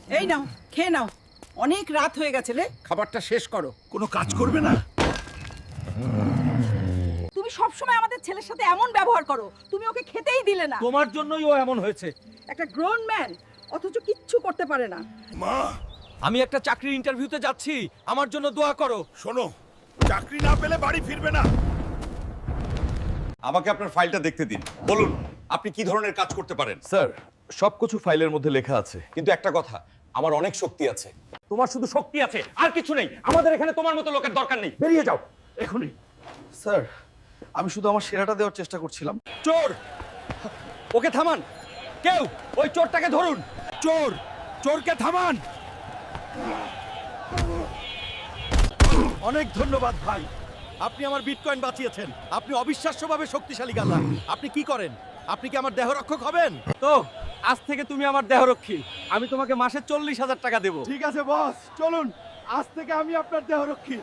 এই নাও, খেয়ে নাও। অনেক রাত হয়ে গেছে রে, খাবারটা শেষ করো। কোনো কাজ করবে না? তুমি সব সময় আমাদের ছেলের সাথে এমন ব্যবহার করো, তুমি ওকে খেতেই দিলে না। তোমার জন্যই ও এমন হয়েছে। একটা গ্রোন ম্যান অথচ কিচ্ছু করতে পারে না। মা, আমি একটা চাকরির ইন্টারভিউতে যাচ্ছি, আমার জন্য দোয়া করো। শোনো, চাকরি না পেলে বাড়ি ফিরবে না। আমাকে আপনার ফাইলটা দেখতে দিন। বলুন আপনি কি ধরনের কাজ করতে পারেন। স্যার সবকিছু ফাইলের মধ্যে লেখা আছে। কিন্তু একটা কথা, আমার অনেক শক্তি আছে। তোমার শুধু শক্তি আছে আর কিছু নেই। আমাদের এখানে তোমার মতো লোকের দরকার নেই, বেরিয়ে যাও এখনই। স্যার আমি শুধু আমার সেরাটা দেওয়ার চেষ্টা করছিলাম। চোর, ওকে থামান। কেউ ওই চোরটাকে ধরুন। চোর, চোরকে থামান। অনেক ধন্যবাদ ভাই, আপনি আমার বিটকয়েন বাঁচিয়েছেন। আপনি অবিশ্বাস্যভাবে শক্তিশালী গাধা। আপনি কি করেন? আপনি কি আমার দেহরক্ষক হবেন? তো আজ থেকে তুমি আমার দেহরক্ষী। আমি তোমাকে মাসে 40,000 টাকা দেবো। ঠিক আছে বস, চলুন, আজ থেকে আমি আপনার দেহরক্ষী।